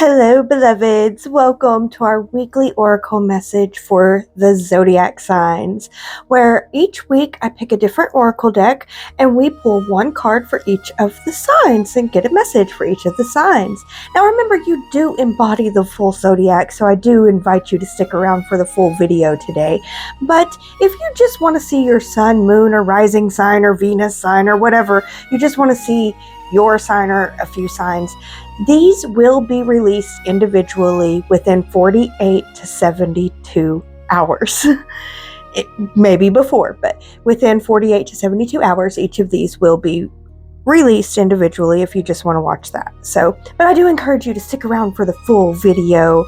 Hello, beloveds. Welcome to our weekly oracle message for the zodiac signs, where each week I pick a different oracle deck and we pull one card for each of the signs and get a message for each of the signs. Now, remember, you do embody the full zodiac, so I do invite you to stick around for the full video today. But if you just want to see your sun, moon, or rising sign, or Venus sign, or whatever, you just want to see your sign or a few signs, these will be released individually within 48 to 72 hours. It may be before, but within 48 to 72 hours, each of these will be released individually if you just want to watch that. But I do encourage you to stick around for the full video,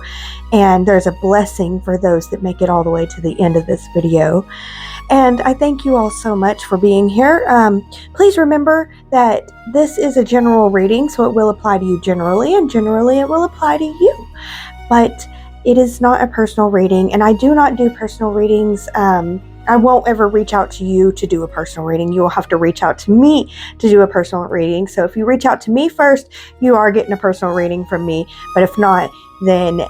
and there's a blessing for those that make it all the way to the end of this video. And I thank you all so much for being here. Please remember that this is a general reading, so it will apply to you generally, and generally it will apply to you. But it is not a personal reading, and I do not do personal readings. I won't ever reach out to you to do a personal reading. You will have to reach out to me to do a personal reading. So if you reach out to me first, you are getting a personal reading from me. But if not, then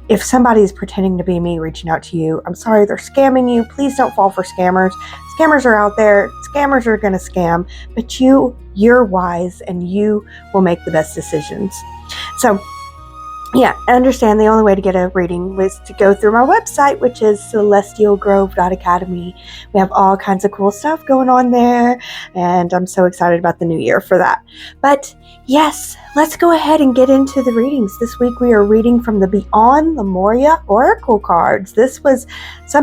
if somebody is pretending to be me reaching out to you, I'm sorry, they're scamming you. Please don't fall for scammers. Scammers are out there. Scammers are going to scam, but you're wise and you will make the best decisions. So yeah, I understand the only way to get a reading was to go through my website, which is celestialgrove.academy. We have all kinds of cool stuff going on there, and I'm so excited about the new year for that. But yes, let's go ahead and get into the readings. This week we are reading from the Beyond Lumeria Oracle cards. This was I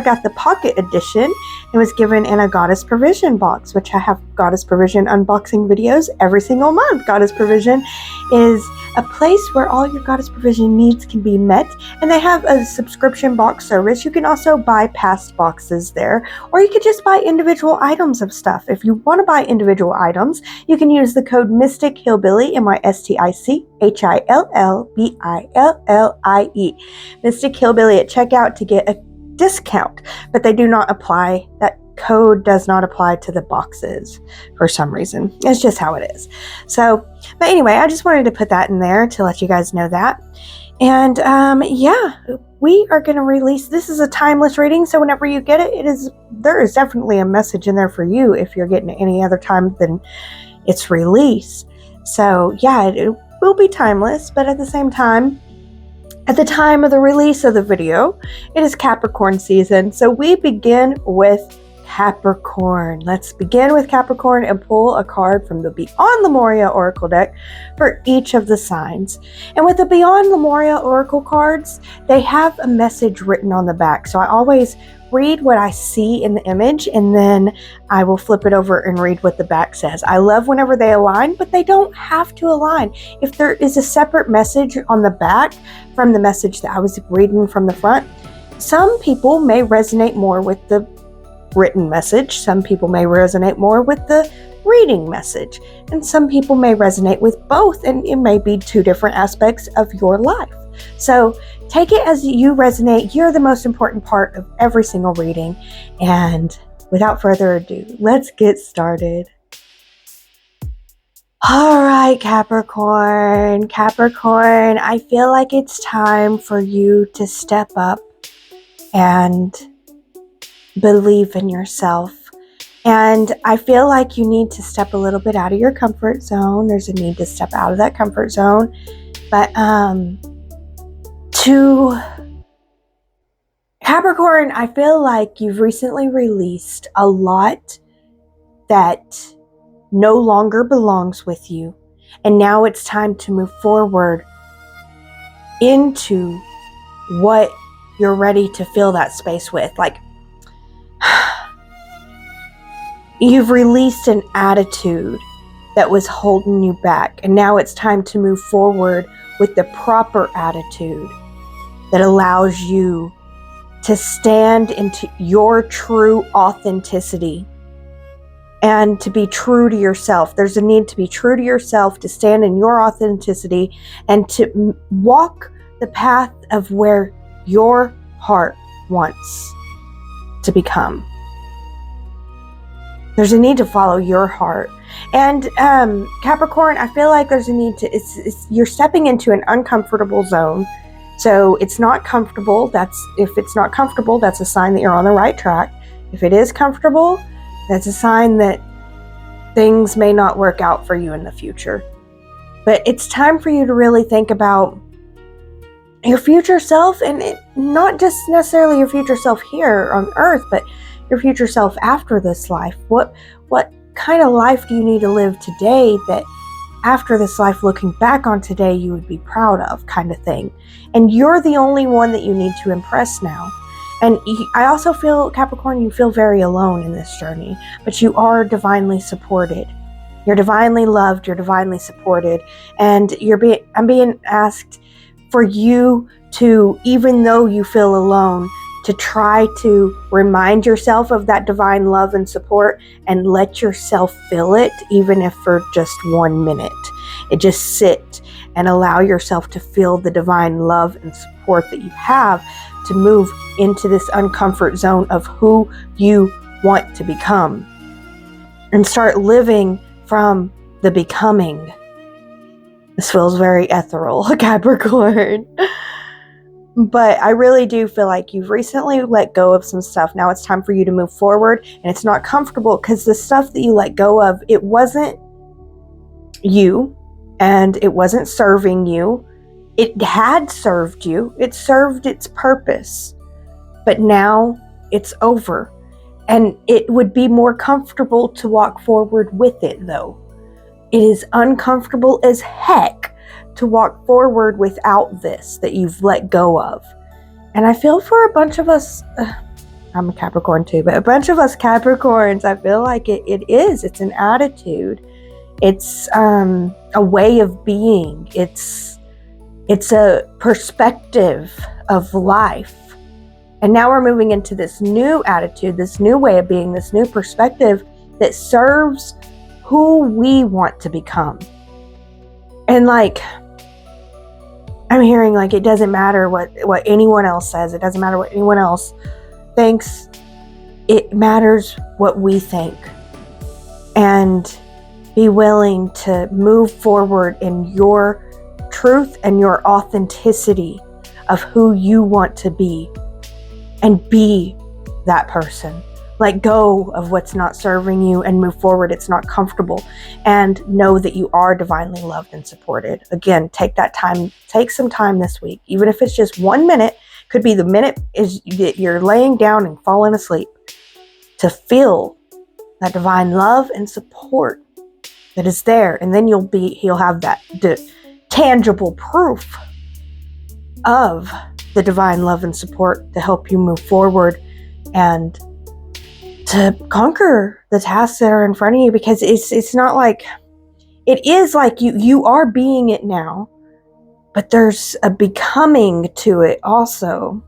got the pocket edition. It was given in a Goddess Provision box, which I have Goddess Provision unboxing videos every single month. Goddess Provision is a place where all your Goddess Provision needs can be met, and they have a subscription box service. You can also buy past boxes there, or you could just buy individual items of stuff. If you want to buy individual items, you can use the code Mystic Hillbilly, MYSTICHILLBILLIE, Mystic Hillbilly at checkout to get a discount, but they do not apply. That code does not apply to the boxes for some reason. It's just how it is. But anyway, I just wanted to put that in there to let you guys know that. And yeah, we are going to release, this is a timeless reading, so whenever you get it, there is definitely a message in there for you if you're getting it any other time than its release. So yeah, it will be timeless, but at the same time, at the time of the release of the video, it is Capricorn season. So we begin with Capricorn. Let's begin with Capricorn and pull a card from the Beyond Lumeria Oracle deck for each of the signs. And with the Beyond Lumeria Oracle cards, they have a message written on the back. So I always read what I see in the image, and then I will flip it over and read what the back says. I love whenever they align, but they don't have to align. If there is a separate message on the back from the message that I was reading from the front, some people may resonate more with the written message, some people may resonate more with the reading message, and some people may resonate with both, and it may be two different aspects of your life. So take it as you resonate. You're the most important part of every single reading. And without further ado, let's get started. All right, Capricorn, I feel like it's time for you to step up and believe in yourself. And I feel like you need to step a little bit out of your comfort zone. There's a need to step out of that comfort zone. But to Capricorn, I feel like you've recently released a lot that no longer belongs with you. And now it's time to move forward into what you're ready to fill that space with. Like, you've released an attitude that was holding you back, and now it's time to move forward with the proper attitude that allows you to stand into your true authenticity and to be true to yourself. There's a need to be true to yourself, to stand in your authenticity, and to walk the path of where your heart wants to become. There's a need to follow your heart. And Capricorn, I feel like there's a need to, you're stepping into an uncomfortable zone. So it's not comfortable. If it's not comfortable, that's a sign that you're on the right track. If it is comfortable, that's a sign that things may not work out for you in the future. But it's time for you to really think about your future self, and not just necessarily your future self here on earth, but your future self after this life. What kind of life do you need to live today that after this life, looking back on today, you would be proud of, kind of thing? And you're the only one that you need to impress now. And I also feel, Capricorn, you feel very alone in this journey, but you are divinely supported. You're divinely loved, you're divinely supported, and I'm being asked for you to, even though you feel alone, to try to remind yourself of that divine love and support and let yourself feel it, even if for just 1 minute. Just sit and allow yourself to feel the divine love and support that you have to move into this uncomfort zone of who you want to become and start living from the becoming. This feels very ethereal, Capricorn. But I really do feel like you've recently let go of some stuff. Now it's time for you to move forward, and it's not comfortable because the stuff that you let go of, it wasn't you and it wasn't serving you. It had served you. It served its purpose. But now it's over. And it would be more comfortable to walk forward with it, though. It is uncomfortable as heck to walk forward without this that you've let go of. And I feel for a bunch of us, I'm a Capricorn too, but a bunch of us Capricorns, I feel like it's an attitude. It's a way of being. It's a perspective of life. And now we're moving into this new attitude, this new way of being, this new perspective that serves who we want to become. And I'm hearing it doesn't matter what anyone else says. It doesn't matter what anyone else thinks. It matters what we think. And be willing to move forward in your truth and your authenticity of who you want to be. And be that person. Let go of what's not serving you and move forward. It's not comfortable. And know that you are divinely loved and supported. Again, take that time. Take some time this week. Even if it's just 1 minute. Could be the minute is you're laying down and falling asleep. To feel that divine love and support that is there. And then you'll have that tangible proof of the divine love and support to help you move forward and to conquer the tasks that are in front of you, because it's not like, it is like you are being it now, but there's a becoming to it also,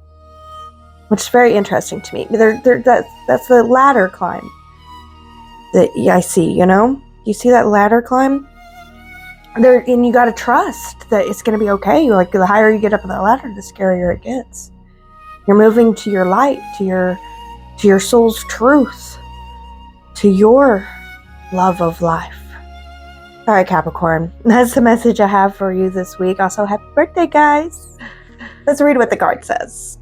which is very interesting to me. That's the ladder climb that I see, you see that ladder climb there, and you got to trust that it's going to be okay. The higher you get up on the ladder, the scarier it gets. You're moving to your light, to your soul's truth, to your love of life. All right, Capricorn, that's the message I have for you this week. Also, happy birthday, guys. Let's read what the card says.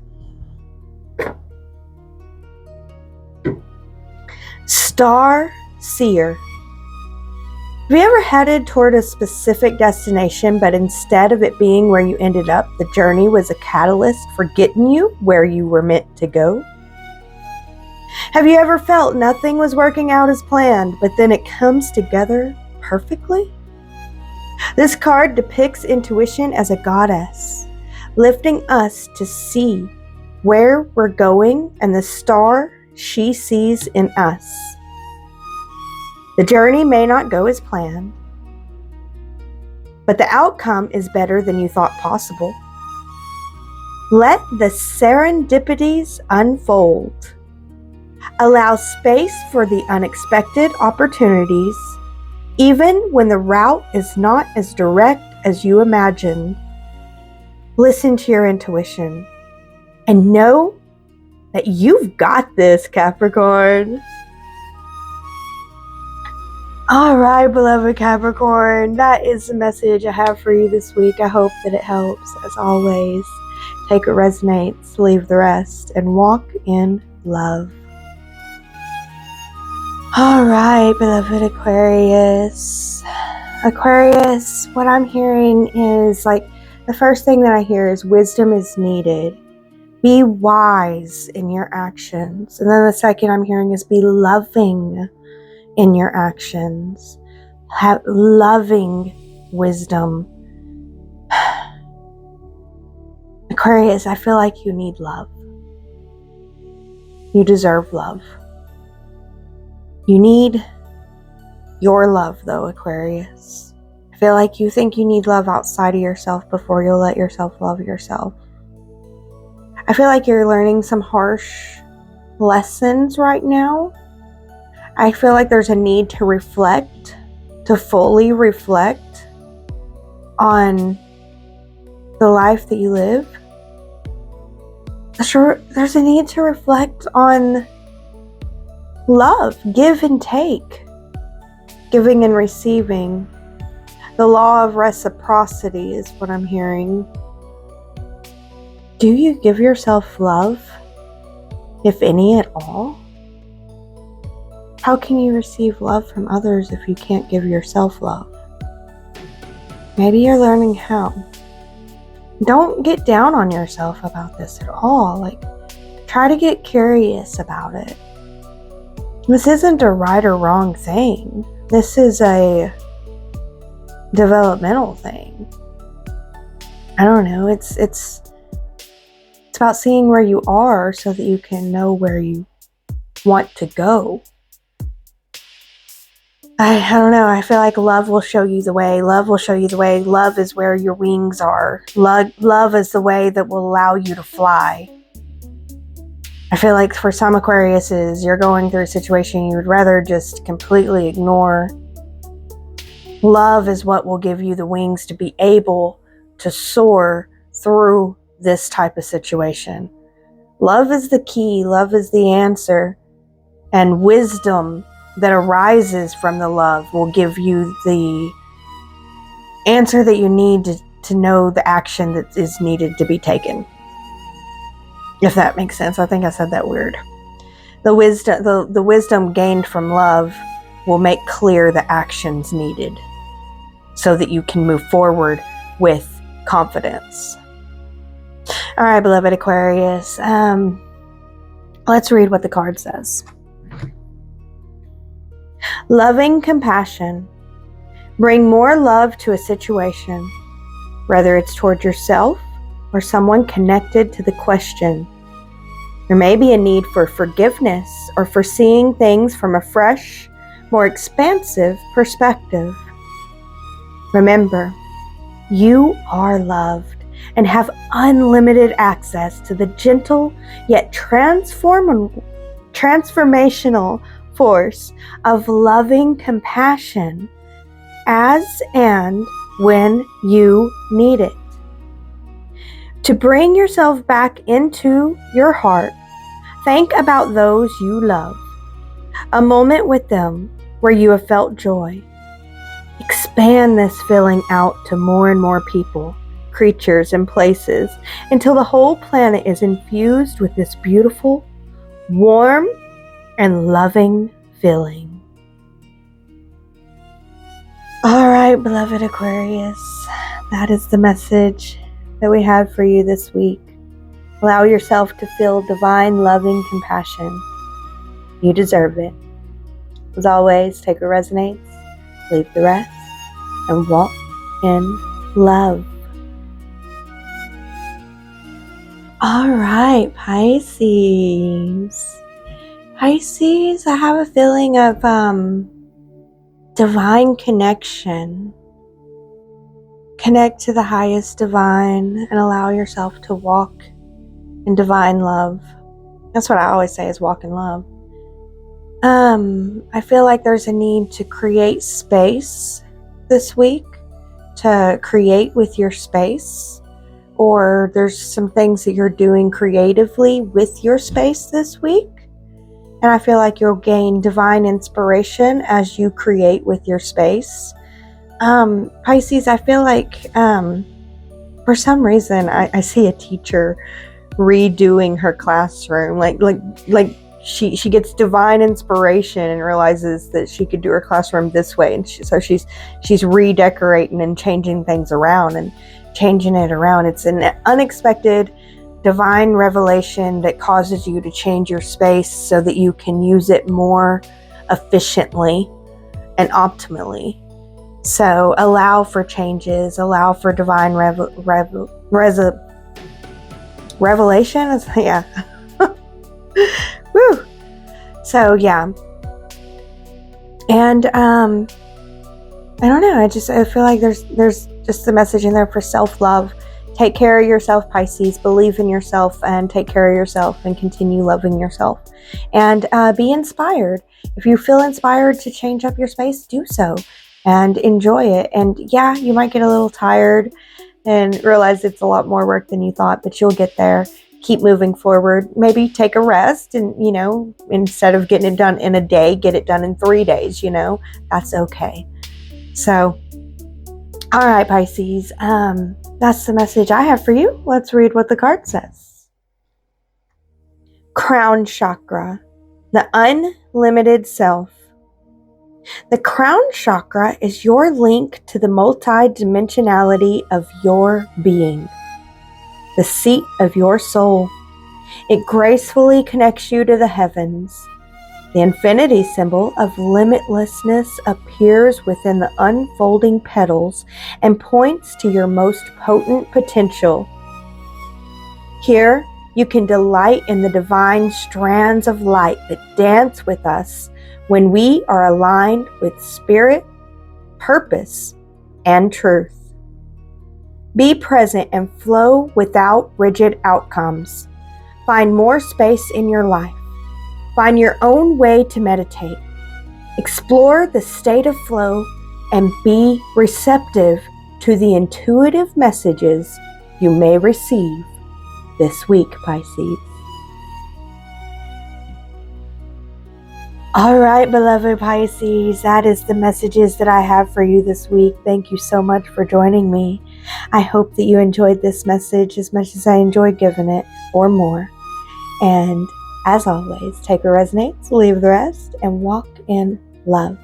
Star Seer. Have you ever headed toward a specific destination, but instead of it being where you ended up, the journey was a catalyst for getting you where you were meant to go? Have you ever felt nothing was working out as planned, but then it comes together perfectly? This card depicts intuition as a goddess, lifting us to see where we're going and the star she sees in us. The journey may not go as planned, but the outcome is better than you thought possible. Let the serendipities unfold. Allow space for the unexpected opportunities, even when the route is not as direct as you imagined. Listen to your intuition and know that you've got this, Capricorn. All right, beloved Capricorn, that is the message I have for you this week. I hope that it helps. As always, take what resonates, leave the rest, and walk in love. All right, beloved Aquarius. Aquarius, what I'm hearing is the first thing that I hear is wisdom is needed. Be wise in your actions. And then the second I'm hearing is be loving in your actions. Have loving wisdom. Aquarius, I feel like you need love. You deserve love. You need your love, though, Aquarius. I feel like you think you need love outside of yourself before you'll let yourself love yourself. I feel like you're learning some harsh lessons right now. I feel like there's a need to reflect, to fully reflect on the life that you live. There's a need to reflect on love, give and take, giving and receiving. The law of reciprocity is what I'm hearing. Do you give yourself love, if any at all? How can you receive love from others if you can't give yourself love? Maybe you're learning how. Don't get down on yourself about this at all. Try to get curious about it. This isn't a right or wrong thing. This is a developmental thing. I don't know. It's about seeing where you are so that you can know where you want to go. I don't know. I feel like love will show you the way. Love will show you the way. Love is where your wings are. Love is the way that will allow you to fly. I feel like for some Aquariuses, you're going through a situation you would rather just completely ignore. Love is what will give you the wings to be able to soar through this type of situation. Love is the key. Love is the answer. And wisdom that arises from the love will give you the answer that you need to know the action that is needed to be taken. If that makes sense. I think I said that weird. The wisdom gained from love will make clear the actions needed so that you can move forward with confidence. All right, beloved Aquarius. Let's read what the card says. Loving compassion. Bring more love to a situation, whether it's toward yourself or someone connected to the question. There may be a need for forgiveness or for seeing things from a fresh, more expansive perspective. Remember, you are loved and have unlimited access to the gentle yet transformational force of loving compassion as and when you need it. To bring yourself back into your heart, think about those you love. A moment with them where you have felt joy. Expand this feeling out to more and more people, creatures, and places until the whole planet is infused with this beautiful, warm, and loving feeling. All right, beloved Aquarius, that is the message that we have for you this week. Allow yourself to feel divine, loving compassion. You deserve it. As always, take what resonates, leave the rest, and walk in love. All right, Pisces. Pisces, I have a feeling of divine connection. Connect to the highest divine and allow yourself to walk in divine love. That's what I always say is walk in love. I feel like there's a need to create space this week, to create with your space, or there's some things that you're doing creatively with your space this week. And I feel like you'll gain divine inspiration as you create with your space. Pisces, I feel like for some reason I see a teacher redoing her classroom. Like she gets divine inspiration and realizes that she could do her classroom this way, and so she's redecorating and changing things around and changing it around. It's an unexpected divine revelation that causes you to change your space so that you can use it more efficiently and optimally. So allow for changes, allow for divine revelation. Yeah. Woo. So yeah. And I don't know, I feel like there's just a message in there for self-love. Take care of yourself, Pisces. Believe in yourself and take care of yourself and continue loving yourself. And be inspired. If you feel inspired to change up your space, do so and enjoy it. And yeah, you might get a little tired and realize it's a lot more work than you thought, but you'll get there. Keep moving forward. Maybe take a rest and, instead of getting it done in a day, get it done in 3 days, that's okay. So, all right, Pisces, that's the message I have for you. Let's read what the card says. Crown chakra, the unlimited self. The crown chakra is your link to the multi-dimensionality of your being, the seat of your soul. It gracefully connects you to the heavens. The infinity symbol of limitlessness appears within the unfolding petals and points to your most potent potential. Here, you can delight in the divine strands of light that dance with us when we are aligned with spirit, purpose, and truth. Be present and flow without rigid outcomes. Find more space in your life. Find your own way to meditate. Explore the state of flow and be receptive to the intuitive messages you may receive this week, Pisces. All right, beloved Pisces, that is the messages that I have for you this week. Thank you so much for joining me. I hope that you enjoyed this message as much as I enjoyed giving it, or more. And as always, take what resonates, leave the rest, and walk in love.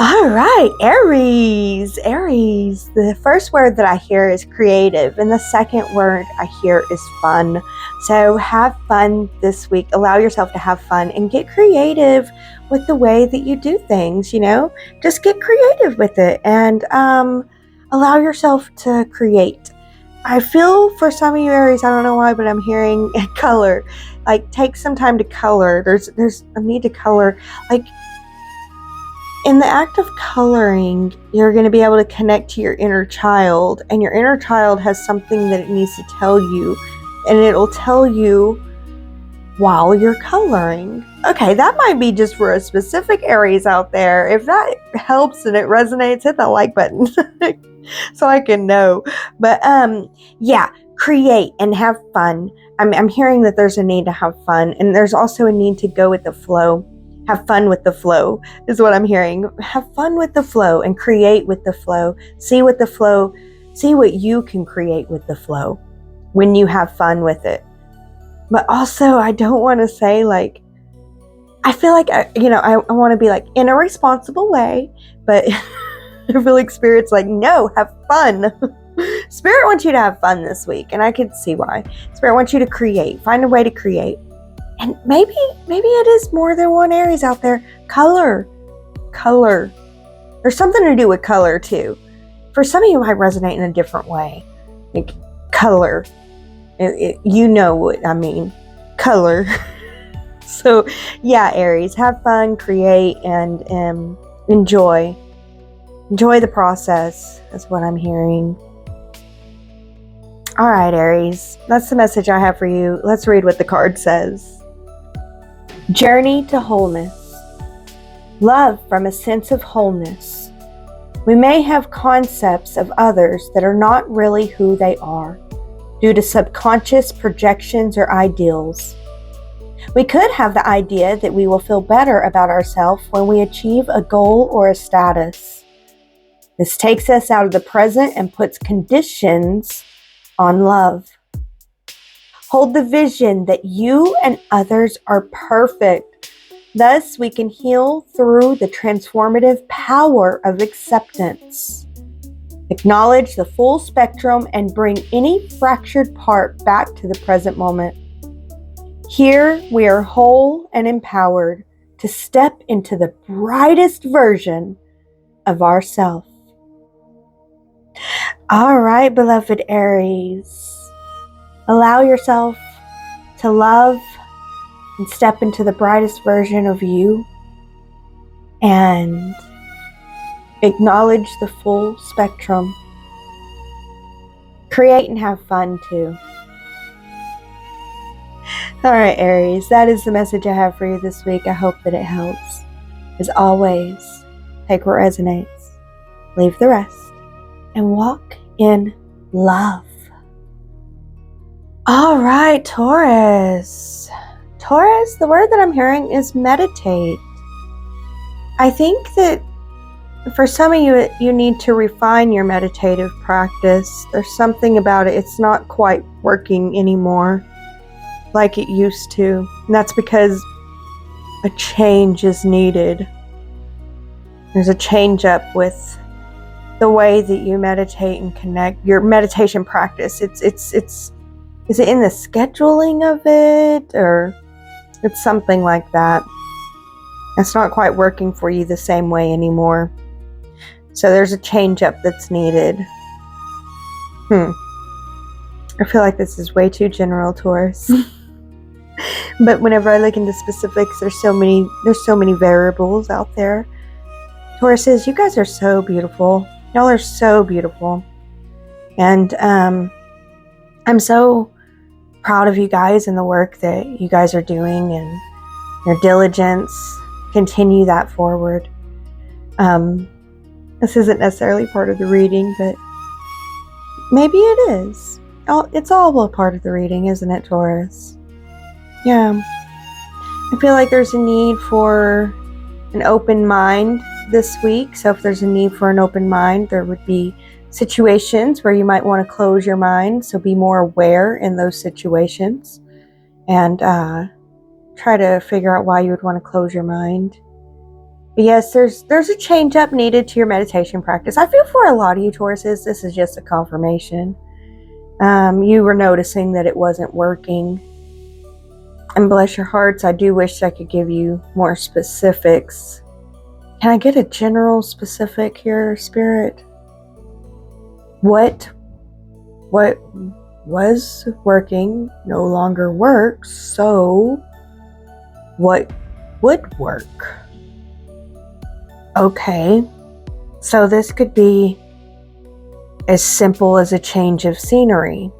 All right, Aries. Aries, the first word that I hear is creative, and the second word I hear is fun. So have fun this week. Allow yourself to have fun and get creative with the way that you do things, Just get creative with it and allow yourself to create. I feel for some of you Aries, I don't know why, but I'm hearing color. Like, take some time to color. There's a need to color. Like, in the act of coloring, you're going to be able to connect to your inner child, and your inner child has something that it needs to tell you, and it'll tell you while you're coloring. Okay, that might be just for a specific Aries out there. If that helps and it resonates, hit that like button so I can know. But yeah, create and have fun. I'm hearing that there's a need to have fun, and there's also a need to go with the flow. Have fun with the flow is what I'm hearing. Have fun with the flow and create with the flow. See what you can create with the flow when you have fun with it. But also, I don't want to say I feel like, I want to be in a responsible way, but I feel like Spirit's no, have fun. Spirit wants you to have fun this week, and I can see why. Spirit wants you to create. Find a way to create. And maybe it is more than one Aries out there. Color. There's something to do with color too. For some of you, it might resonate in a different way. Like color. You know what I mean. Color. So yeah, Aries, have fun, create, and enjoy. Enjoy the process is what I'm hearing. All right, Aries, that's the message I have for you. Let's read what the card says. Journey to wholeness. Love from a sense of wholeness. We may have concepts of others that are not really who they are, due to subconscious projections or ideals. We could have the idea that we will feel better about ourselves when we achieve a goal or a status. This takes us out of the present and puts conditions on love. Hold the vision that you and others are perfect. Thus, we can heal through the transformative power of acceptance. Acknowledge the full spectrum and bring any fractured part back to the present moment. Here, we are whole and empowered to step into the brightest version of ourselves. All right, beloved Aries. Allow yourself to love and step into the brightest version of you and acknowledge the full spectrum. Create and have fun too. All right, Aries, that is the message I have for you this week. I hope that it helps. As always, take what resonates, leave the rest, and walk in love. All right, Taurus. Taurus, the word that I'm hearing is meditate. I think that for some of you, you need to refine your meditative practice. There's something about it. It's not quite working anymore like it used to. And that's because a change is needed. There's a change up with the way that you meditate and connect your meditation practice. Is it in the scheduling of it, or it's something like that? It's not quite working for you the same way anymore. So there's a change up that's needed. I feel like this is way too general, Taurus. But whenever I look into specifics, there's so many variables out there. Taurus says, you guys are so beautiful. Y'all are so beautiful. And I'm so proud of you guys and the work that you guys are doing and your diligence. Continue that forward. This isn't necessarily part of the reading, but maybe it is. It's all a part of the reading, isn't it, Taurus? Yeah. I feel like there's a need for an open mind this week. So if there's a need for an open mind, there would be situations where you might want to close your mind. So be more aware in those situations and try to figure out why you would want to close your mind. But yes, there's a change up needed to your meditation practice. I feel for a lot of you Tauruses, this is just a confirmation. You were noticing that it wasn't working. And bless your hearts, I do wish I could give you more specifics. Can I get a general specific here, Spirit? What was working no longer works, so what would work? Okay, so this could be as simple as a change of scenery.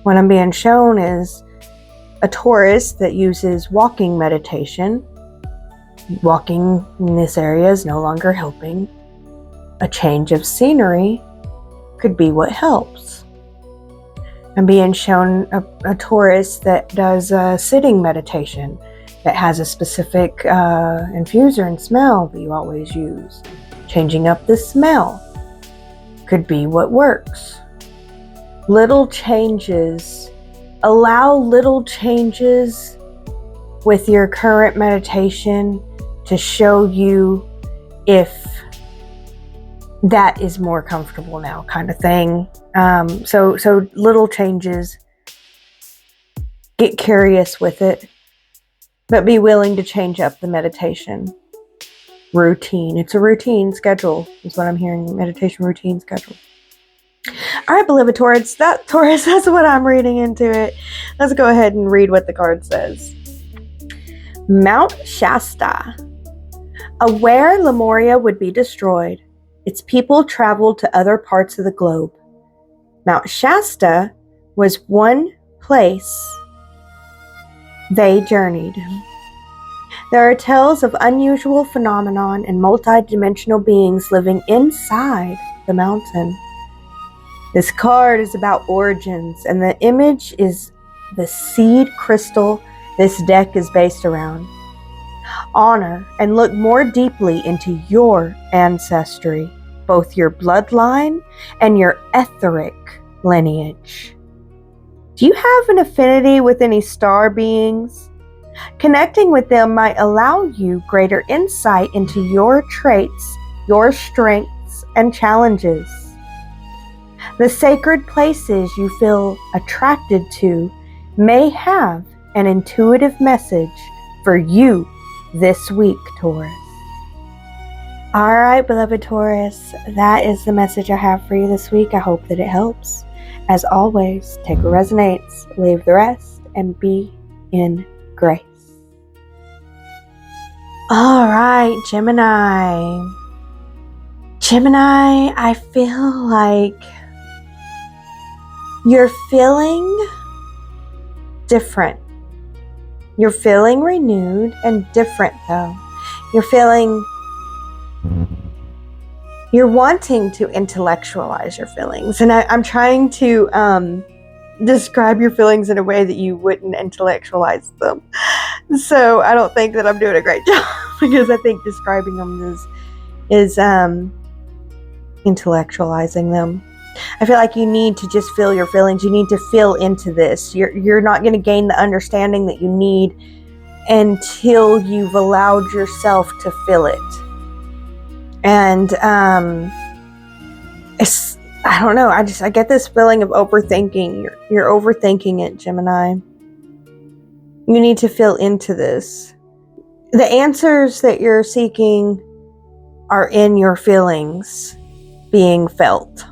What I'm being shown is a Taurus that uses walking meditation. Walking in this area is no longer helping. A change of scenery could be what helps. I'm being shown a Taurus that does sitting meditation that has a specific infuser and smell that you always use. Changing up the smell could be what works. Little changes. Allow little changes with your current meditation to show you if that is more comfortable now, kind of thing. So little changes. Get curious with it, but be willing to change up the meditation routine. It's a routine schedule, is what I'm hearing. Meditation routine schedule. All right, beloved Taurus, that's what I'm reading into it. Let's go ahead and read what the card says. Mount Shasta. Aware Lumeria would be destroyed, its people traveled to other parts of the globe. Mount Shasta was one place they journeyed. There are tales of unusual phenomenon and multi-dimensional beings living inside the mountain. This card is about origins, and the image is the seed crystal this deck is based around. Honor and look more deeply into your ancestry, both your bloodline and your etheric lineage. Do you have an affinity with any star beings? Connecting with them might allow you greater insight into your traits, your strengths, and challenges. The sacred places you feel attracted to may have an intuitive message for you this week, Taurus. All right, beloved Taurus, that is the message I have for you this week. I hope that it helps. As always, take what resonates, leave the rest, and be in grace. All right, Gemini. Gemini, I feel like you're feeling different. You're feeling renewed and different, though. You're wanting to intellectualize your feelings. And I'm trying to describe your feelings in a way that you wouldn't intellectualize them. So I don't think that I'm doing a great job because I think describing them is intellectualizing them. I feel like you need to just feel your feelings. You need to feel into this. You're not going to gain the understanding that you need until you've allowed yourself to feel it. And I don't know. I get this feeling of overthinking. You're overthinking it, Gemini. You need to feel into this. The answers that you're seeking are in your feelings being felt.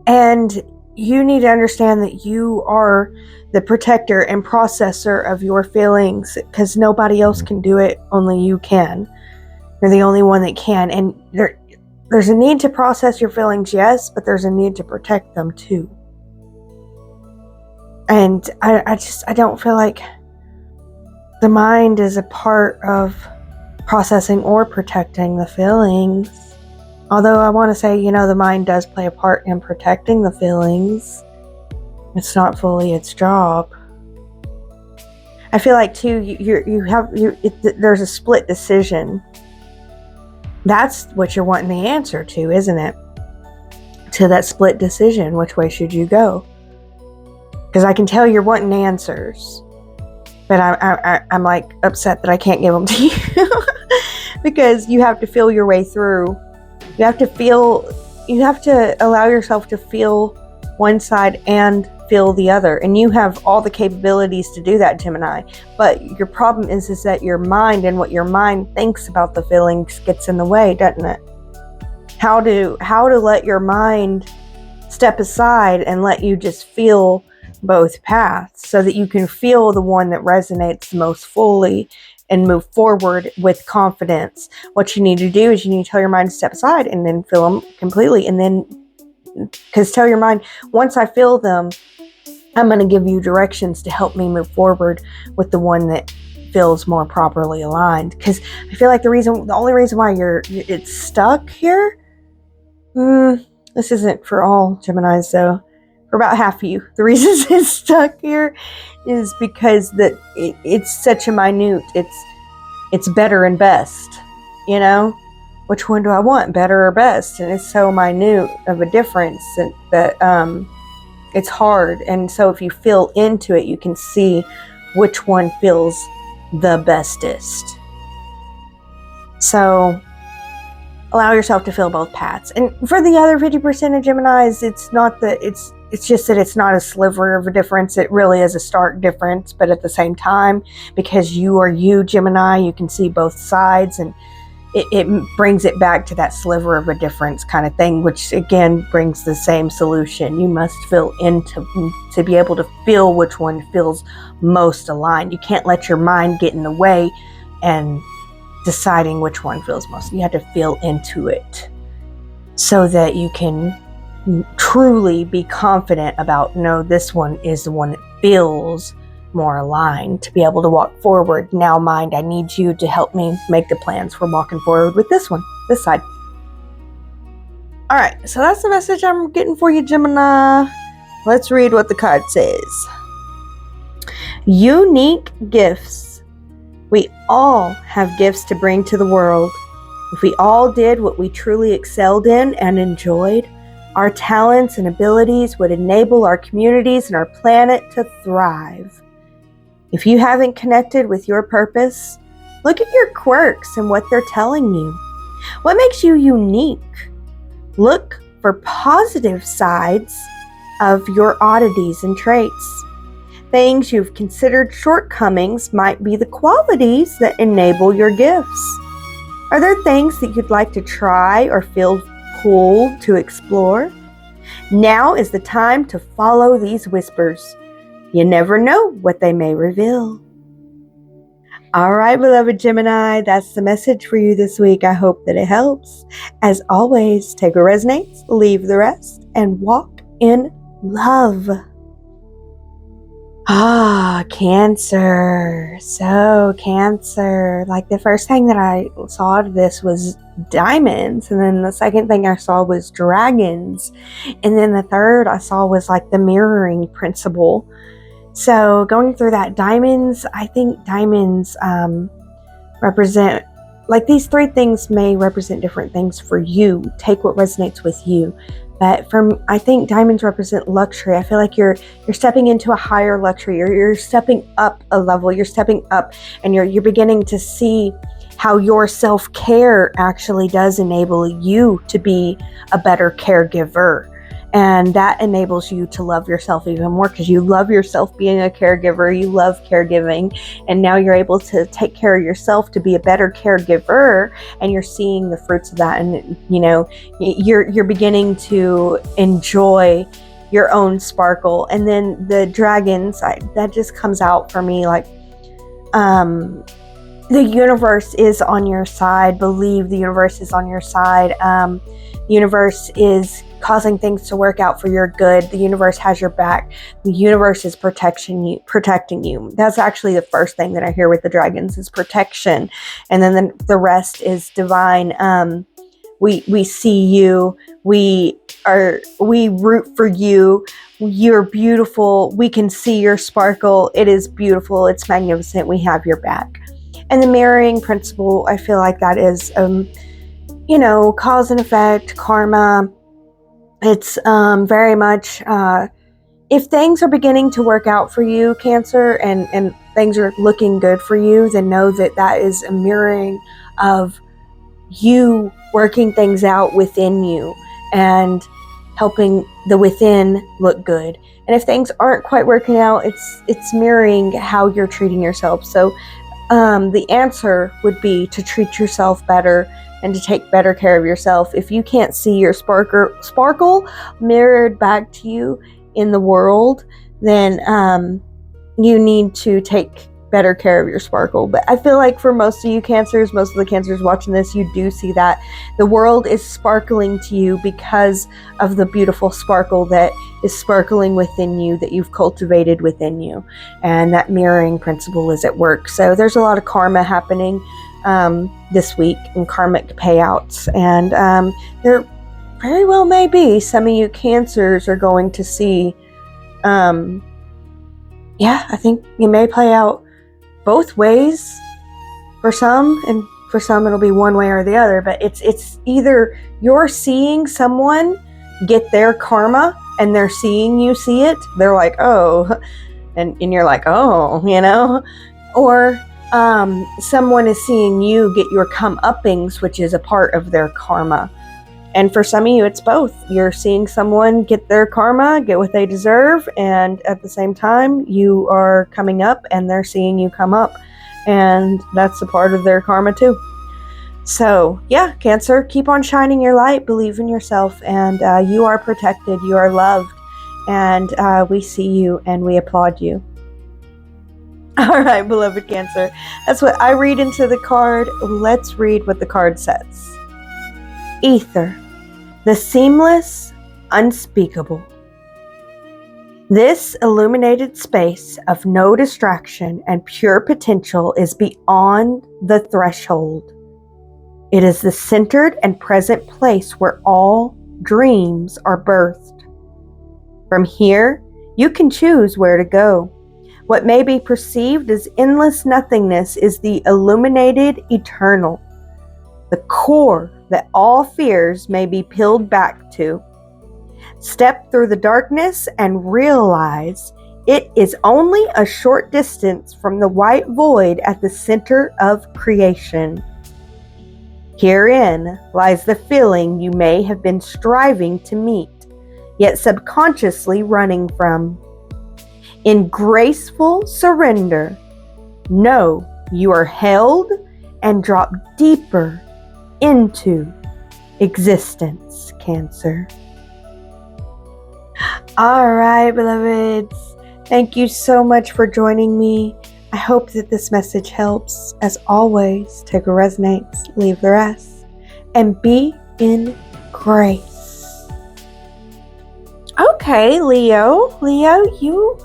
And you need to understand that you are the protector and processor of your feelings because nobody else can do it. Only you can. You're the only one that can. And there's a need to process your feelings, yes, but there's a need to protect them too. And I don't feel like the mind is a part of processing or protecting the feelings. Although I want to say, the mind does play a part in protecting the feelings. It's not fully its job. I feel like too, there's a split decision. That's what you're wanting the answer to, isn't it? To that split decision, which way should you go? Because I can tell you're wanting answers, but I'm like upset that I can't give them to you because you have to feel your way through. You have to allow yourself to feel one side and feel the other. And you have all the capabilities to do that, Gemini. But your problem is that your mind and what your mind thinks about the feelings gets in the way, doesn't it? How to let your mind step aside and let you just feel both paths so that you can feel the one that resonates most fully and move forward with confidence. What you need to do is you need to tell your mind to step aside and then feel them completely. And then, because tell your mind, once I feel them, I'm going to give you directions to help me move forward with the one that feels more properly aligned. Because I feel like the only reason why it's stuck here, this isn't for all Geminis though. For about half of you, the reason it's stuck here is because it's such a minute. It's better and best, Which one do I want, better or best? And it's so minute of a difference that it's hard. And so if you feel into it, you can see which one feels the bestest. So allow yourself to feel both paths. And for the other 50% of Geminis, it's just that it's not a sliver of a difference. It really is a stark difference. But at the same time, because you are you, Gemini, you can see both sides. And it brings it back to that sliver of a difference kind of thing, which again brings the same solution. You must feel into to be able to feel which one feels most aligned. You can't let your mind get in the way and deciding which one feels most. You have to feel into it so that you can truly be confident about, no, this one is the one that feels more aligned to be able to walk forward. Now, mind, I need you to help me make the plans for walking forward with this side. All right, so that's the message I'm getting for you, Gemini. Let's read what the card says. Unique gifts. We all have gifts to bring to the world. If we all did what we truly excelled in and enjoyed, our talents and abilities would enable our communities and our planet to thrive. If you haven't connected with your purpose, look at your quirks and what they're telling you. What makes you unique? Look for positive sides of your oddities and traits. Things you've considered shortcomings might be the qualities that enable your gifts. Are there things that you'd like to try or feel pulled to explore? Now is the time to follow these whispers. You never know what they may reveal. All right, beloved Gemini, that's the message for you this week. I hope that it helps. As always, take what resonates, leave the rest, and walk in love. Cancer. So Cancer, like the first thing that I saw of this was diamonds, and then the second thing I saw was dragons, and then the third I saw was like the mirroring principle. So going through that, diamonds, I think diamonds represent, like these three things may represent different things for you. Take what resonates with you. But I think diamonds represent luxury. I feel like you're stepping into a higher luxury. You're stepping up a level. You're stepping up, and you're beginning to see how your self-care actually does enable you to be a better caregiver. And that enables you to love yourself even more, because you love yourself being a caregiver. You love caregiving. And now you're able to take care of yourself to be a better caregiver. And you're seeing the fruits of that. And, you're beginning to enjoy your own sparkle. And then the dragons, that just comes out for me like, the universe is on your side. Believe the universe is on your side. The universe is causing things to work out for your good. The universe has your back. The universe is protecting you. That's actually the first thing that I hear with the dragons is protection. And then the rest is divine. We see you. We root for you. You're beautiful. We can see your sparkle. It is beautiful. It's magnificent. We have your back. And the mirroring principle, I feel like that is, cause and effect, karma. It's very much, if things are beginning to work out for you, Cancer, and things are looking good for you, then know that that is a mirroring of you working things out within you and helping the within look good. And if things aren't quite working out, it's mirroring how you're treating yourself. So the answer would be to treat yourself better and to take better care of yourself. If you can't see your sparkle mirrored back to you in the world, then you need to take better care of your sparkle. But I feel like for most of you Cancers, most of the Cancers watching this, you do see that the world is sparkling to you because of the beautiful sparkle that is sparkling within you, that you've cultivated within you. And that mirroring principle is at work. So there's a lot of karma happening this week, and karmic payouts, and there very well may be some of you Cancers are going to see I think you may play out both ways for some, and for some it'll be one way or the other, but it's either you're seeing someone get their karma and they're seeing you see it, they're like, oh, and you're like, oh, or someone is seeing you get your come-uppings, which is a part of their karma. And for some of you, it's both. You're seeing someone get their karma, get what they deserve, and at the same time, you are coming up and they're seeing you come up. And that's a part of their karma too. So, yeah, Cancer, keep on shining your light, believe in yourself, and you are protected, you are loved, and we see you and we applaud you. All right, beloved Cancer, that's what I read into the card. Let's read what the card says. Ether, the seamless, unspeakable. This illuminated space of no distraction and pure potential is beyond the threshold. It is the centered and present place where all dreams are birthed. From here, you can choose where to go. What may be perceived as endless nothingness is the illuminated eternal, the core that all fears may be peeled back to. Step through the darkness and realize it is only a short distance from the white void at the center of creation. Herein lies the feeling you may have been striving to meet, yet subconsciously running from. In graceful surrender, know you are held and drop deeper into existence, Cancer. All right, beloveds. Thank you so much for joining me. I hope that this message helps. As always, take what resonates, leave the rest, and be in grace. Okay, Leo, you,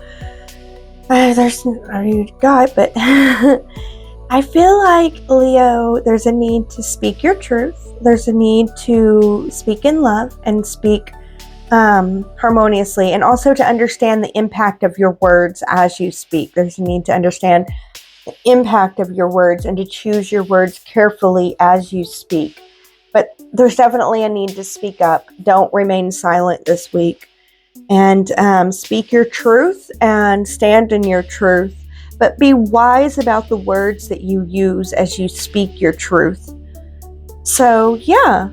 there's a guy, but I feel like, Leo, there's a need to speak your truth. There's a need to speak in love and speak harmoniously, and also to understand the impact of your words as you speak. There's a need to understand the impact of your words and to choose your words carefully as you speak. But there's definitely a need to speak up. Don't remain silent this week, and speak your truth and stand in your truth, but be wise about the words that you use as you speak your truth. So yeah,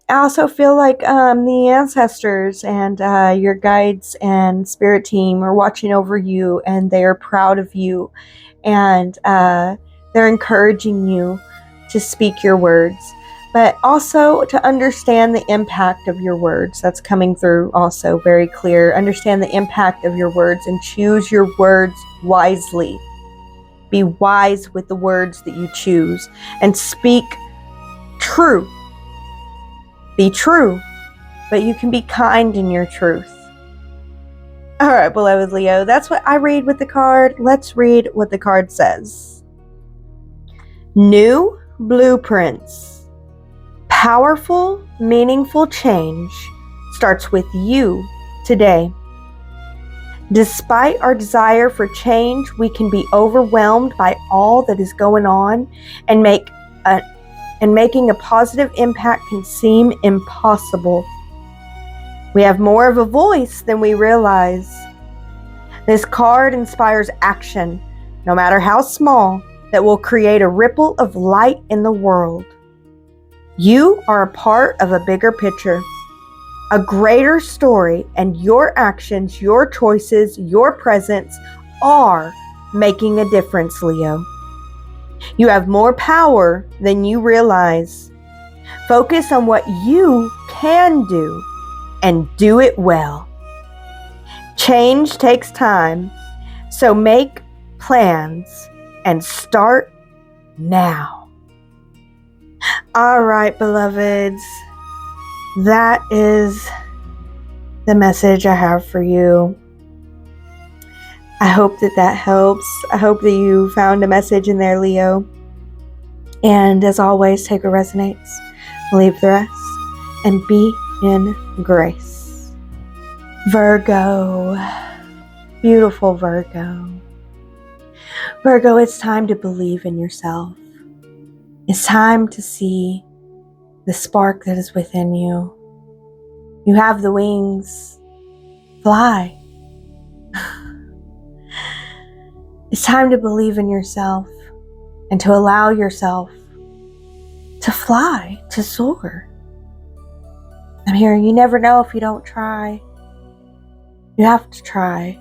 I also feel like the ancestors and your guides and spirit team are watching over you, and they are proud of you, and they're encouraging you to speak your words, but also to understand the impact of your words. That's coming through also very clear. Understand the impact of your words and choose your words wisely. Be wise with the words that you choose and speak true. Be true, but you can be kind in your truth. All right, beloved Leo, that's what I read with the card. Let's read what the card says. New blueprints. Powerful, meaningful change starts with you today. Despite our desire for change, we can be overwhelmed by all that is going on, and making a positive impact can seem impossible. We have more of a voice than we realize. This card inspires action, no matter how small, that will create a ripple of light in the world. You are a part of a bigger picture, a greater story, and your actions, your choices, your presence are making a difference, Leo. You have more power than you realize. Focus on what you can do and do it well. Change takes time, so make plans and start now. All right, beloveds, that is the message I have for you. I hope that helps. I hope that you found a message in there, Leo. And as always, take what resonates, leave the rest, and be in grace. Virgo. Beautiful Virgo. Virgo, it's time to believe in yourself. It's time to see the spark that is within you. You have the wings. Fly. It's time to believe in yourself and to allow yourself to fly, to soar. I'm hearing you never know if you don't try. You have to try.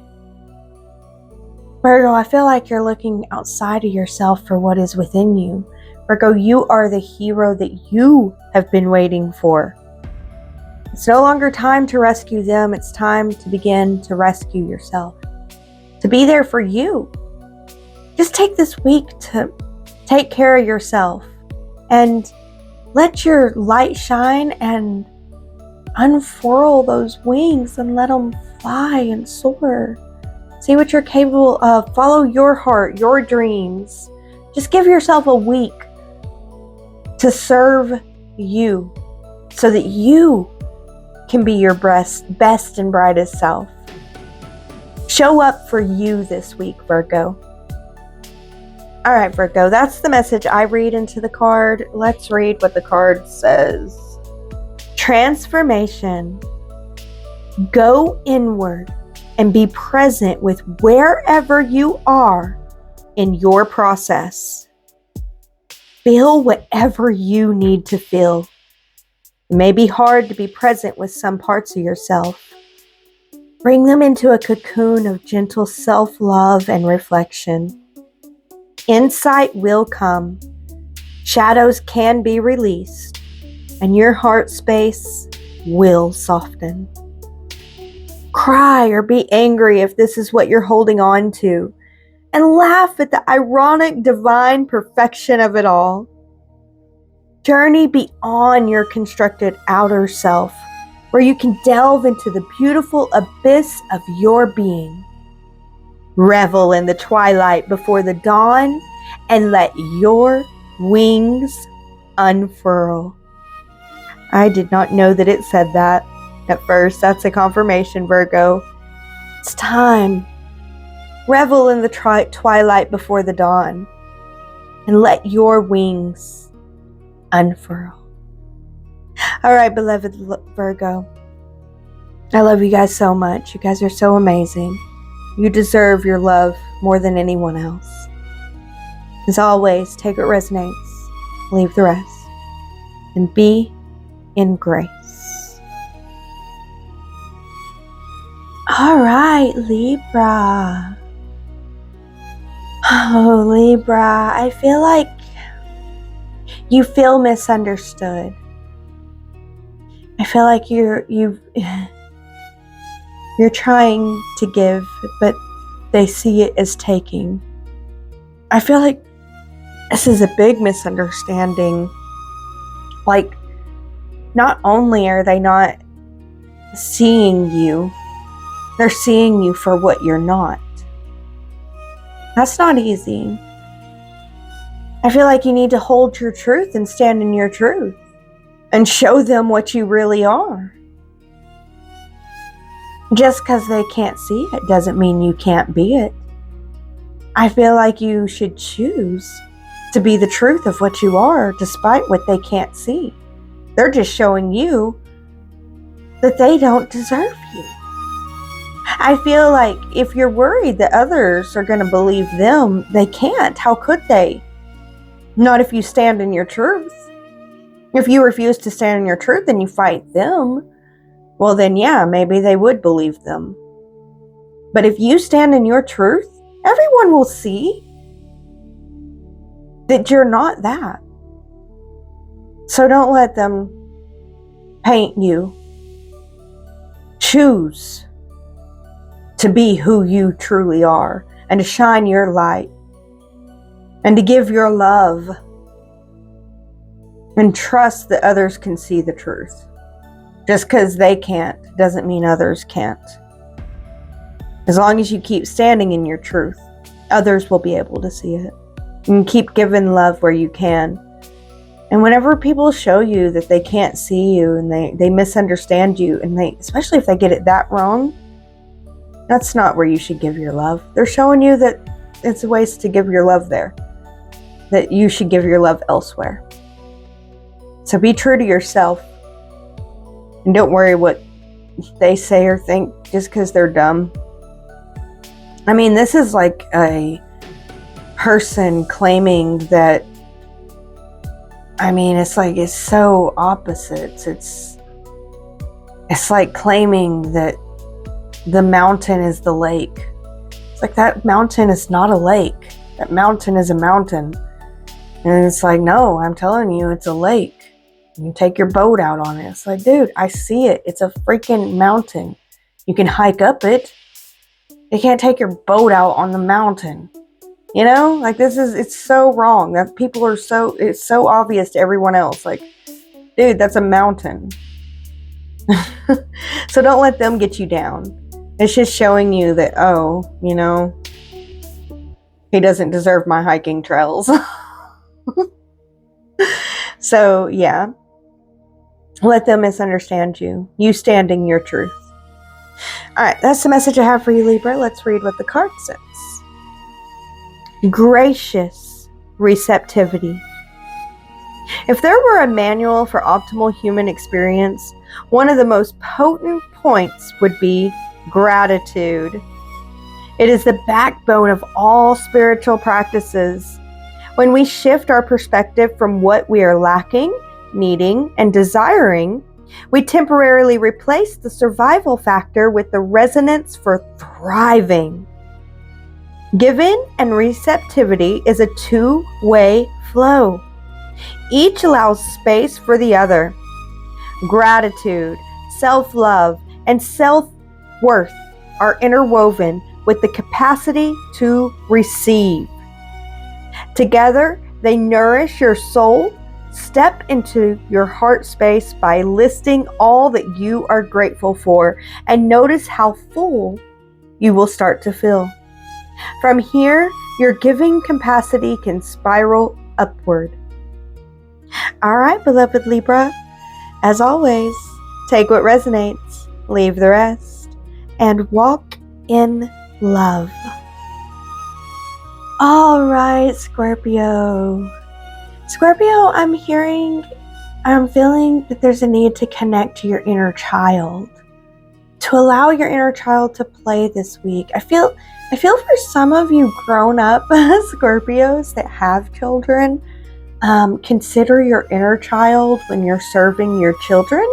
Virgo, I feel like you're looking outside of yourself for what is within you. Virgo, you are the hero that you have been waiting for. It's no longer time to rescue them. It's time to begin to rescue yourself. To be there for you. Just take this week to take care of yourself and let your light shine and unfurl those wings and let them fly and soar. See what you're capable of. Follow your heart, your dreams. Just give yourself a week to serve you so that you can be your best and brightest self. Show up for you this week, Virgo. All right, Virgo, that's the message I read into the card. Let's read what the card says. Transformation. Go inward and be present with wherever you are in your process. Feel whatever you need to feel. It may be hard to be present with some parts of yourself. Bring them into a cocoon of gentle self-love and reflection. Insight will come. Shadows can be released, and your heart space will soften. Cry or be angry if this is what you're holding on to, and laugh at the ironic divine perfection of it all. Journey beyond your constructed outer self, where you can delve into the beautiful abyss of your being. Revel in the twilight before the dawn and let your wings unfurl. I did not know that it said that at first. That's a confirmation, Virgo. It's time. Revel in the twilight before the dawn and let your wings unfurl. All right, beloved Virgo. I love you guys so much. You guys are so amazing. You deserve your love more than anyone else. As always, take what resonates, leave the rest, and be in grace. All right, Libra. Oh, Libra, I feel like you feel misunderstood. I feel like you're trying to give, but they see it as taking. I feel like this is a big misunderstanding. Like, not only are they not seeing you, they're seeing you for what you're not. That's not easy. I feel like you need to hold your truth and stand in your truth and show them what you really are. Just because they can't see it doesn't mean you can't be it. I feel like you should choose to be the truth of what you are despite what they can't see. They're just showing you that they don't deserve you. I feel like if you're worried that others are going to believe them, they can't. How could they? Not if you stand in your truth. If you refuse to stand in your truth and you fight them, well then yeah, maybe they would believe them. But if you stand in your truth, everyone will see that you're not that. So don't let them paint you. Choose to be who you truly are and to shine your light and to give your love and trust that others can see the truth. Just because they can't doesn't mean others can't. As long as you keep standing in your truth, others will be able to see it. And keep giving love where you can. And whenever people show you that they can't see you and they misunderstand you, and especially if they get it that wrong, that's not where you should give your love. They're showing you that it's a waste to give your love there. That you should give your love elsewhere. So be true to yourself. And don't worry what they say or think just because they're dumb. I mean, this is like a person claiming that, I mean, it's so opposites. It's like claiming that the mountain is the lake. It's like, that mountain is not a lake. That mountain is a mountain. And it's like, no, I'm telling you, it's a lake. You can take your boat out on it. It's like, dude, I see it. It's a freaking mountain. You can hike up it. You can't take your boat out on the mountain. You know, like it's so wrong. That people are it's so obvious to everyone else. Like, dude, that's a mountain. So don't let them get you down. It's just showing you that, oh, you know, he doesn't deserve my hiking trails. So, yeah. Let them misunderstand you. You stand in your truth. All right, that's the message I have for you, Libra. Let's read what the card says. Gracious receptivity. If there were a manual for optimal human experience, one of the most potent points would be gratitude. It is the backbone of all spiritual practices. When we shift our perspective from what we are lacking, needing, and desiring, we temporarily replace the survival factor with the resonance for thriving. Giving and receptivity is a two-way flow. Each allows space for the other. Gratitude, self-love, and self-worth are interwoven with the capacity to receive. Together, they nourish your soul. Step into your heart space by listing all that you are grateful for and notice how full you will start to feel. From here, your giving capacity can spiral upward. All right, beloved Libra, as always, take what resonates, leave the rest, and walk in love. All right, Scorpio. Scorpio, I'm feeling that there's a need to connect to your inner child, to allow your inner child to play this week. I feel for some of you grown-up Scorpios that have children, consider your inner child when you're serving your children.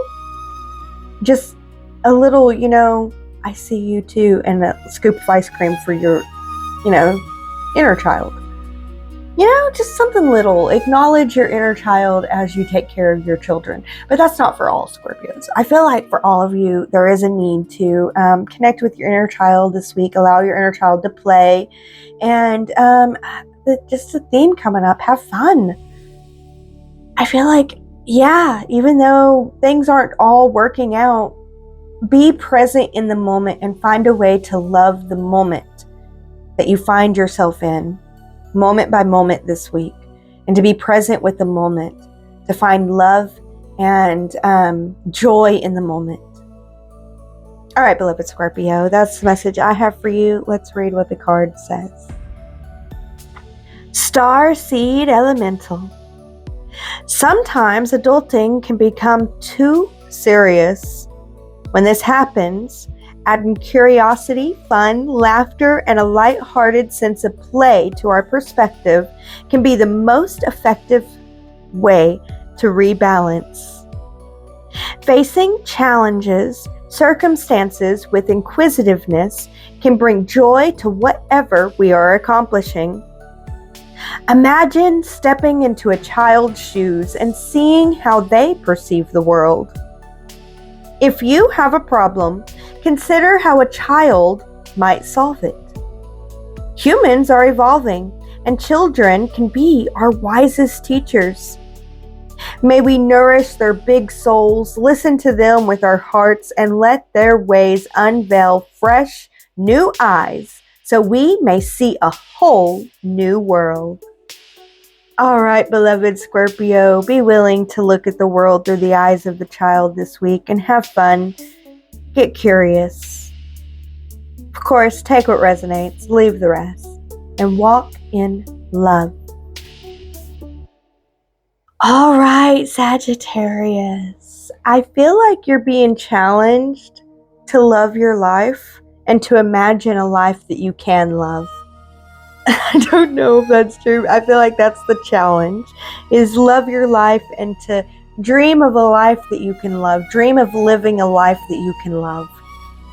Just a little, I see you too, and a scoop of ice cream for your, inner child. Just something little. Acknowledge your inner child as you take care of your children. But that's not for all Scorpios. I feel like for all of you, there is a need to connect with your inner child this week. Allow your inner child to play. And just the theme coming up, have fun. I feel like, even though things aren't all working out, be present in the moment and find a way to love the moment that you find yourself in, moment by moment this week, and to be present with the moment, to find love and joy in the moment. All right, beloved Scorpio, that's the message I have for you. Let's read what the card says. Star Seed Elemental. Sometimes adulting can become too serious. When this happens, adding curiosity, fun, laughter, and a lighthearted sense of play to our perspective can be the most effective way to rebalance. Facing challenges, circumstances with inquisitiveness can bring joy to whatever we are accomplishing. Imagine stepping into a child's shoes and seeing how they perceive the world. If you have a problem, consider how a child might solve it. Humans are evolving, and children can be our wisest teachers. May we nourish their big souls, listen to them with our hearts, and let their ways unveil fresh, new eyes so we may see a whole new world. All right, beloved Scorpio, be willing to look at the world through the eyes of the child this week and have fun. Get curious. Of course, take what resonates, leave the rest, and walk in love. All right, Sagittarius. I feel like you're being challenged to love your life and to imagine a life that you can love. I don't know if that's true. I feel like that's the challenge, is love your life and to dream of a life that you can love. Dream of living a life that you can love.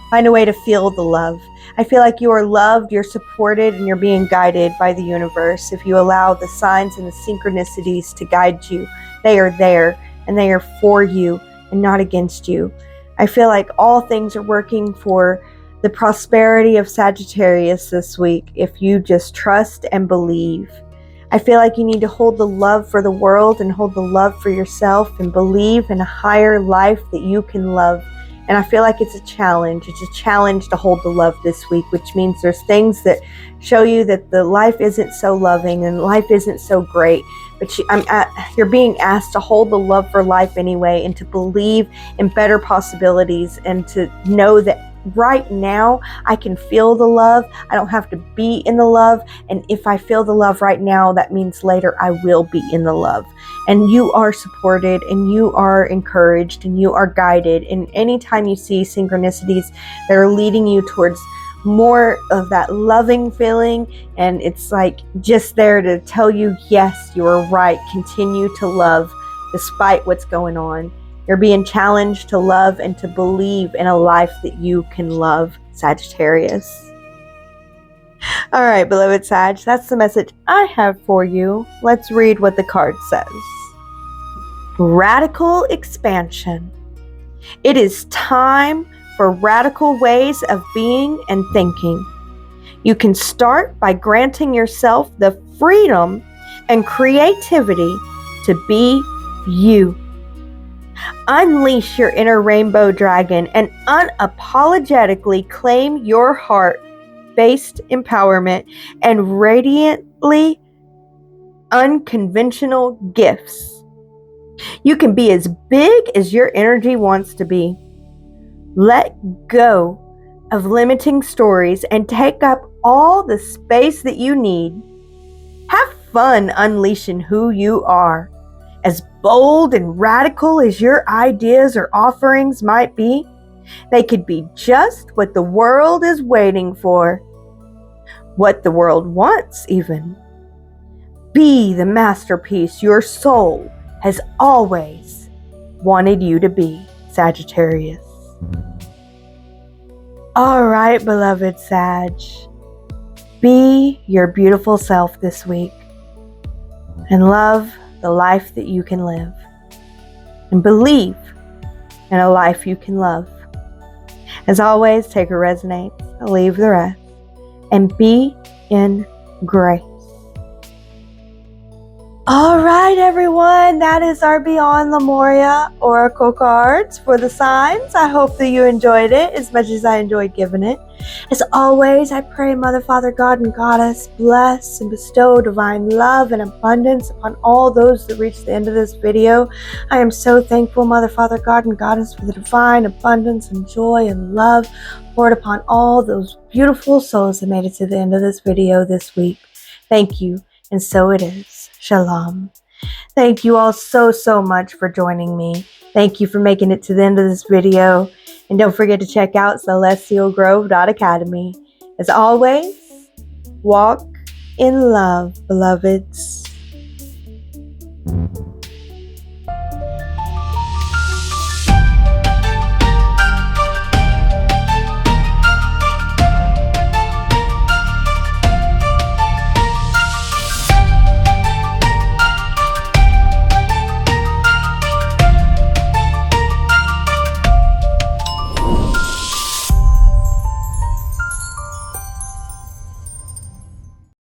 Find a way to feel the love. I feel like you are loved, you're supported, and you're being guided by the universe. If you allow the signs and the synchronicities to guide you, they are there and they are for you and not against you. I feel like all things are working for the prosperity of Sagittarius this week if you just trust and believe. I feel like you need to hold the love for the world and hold the love for yourself and believe in a higher life that you can love. And I feel like it's a challenge. It's a challenge to hold the love this week, which means there's things that show you that the life isn't so loving and life isn't so great. But you're being asked to hold the love for life anyway and to believe in better possibilities and to know that right now I can feel the love. I don't have to be in the love. And if I feel the love right now, that means later I will be in the love. And you are supported and you are encouraged and you are guided. And anytime you see synchronicities that are leading you towards more of that loving feeling, and it's like just there to tell you, yes, you are right. Continue to love despite what's going on. You're being challenged to love and to believe in a life that you can love, Sagittarius. All right, beloved Sag, that's the message I have for you. Let's read what the card says. Radical expansion. It is time for radical ways of being and thinking. You can start by granting yourself the freedom and creativity to be you. Unleash your inner rainbow dragon and unapologetically claim your heart-based empowerment and radiantly unconventional gifts. You can be as big as your energy wants to be. Let go of limiting stories and take up all the space that you need. Have fun unleashing who you are. As bold and radical as your ideas or offerings might be, they could be just what the world is waiting for. What the world wants, even. Be the masterpiece your soul has always wanted you to be, Sagittarius. All right, beloved Sag. Be your beautiful self this week and love the life that you can live, and believe in a life you can love. As always, take what resonates, leave the rest, and be in grace. All right, everyone, that is our Beyond Lumeria Oracle cards for the signs. I hope that you enjoyed it as much as I enjoyed giving it. As always, I pray Mother, Father, God, and Goddess bless and bestow divine love and abundance upon all those that reach the end of this video. I am so thankful, Mother, Father, God, and Goddess, for the divine abundance and joy and love poured upon all those beautiful souls that made it to the end of this video this week. Thank you, and so it is. Shalom. Thank you all so much for joining me. Thank you for making it to the end of this video. And don't forget to check out celestialgrove.academy. As always, walk in love, beloveds.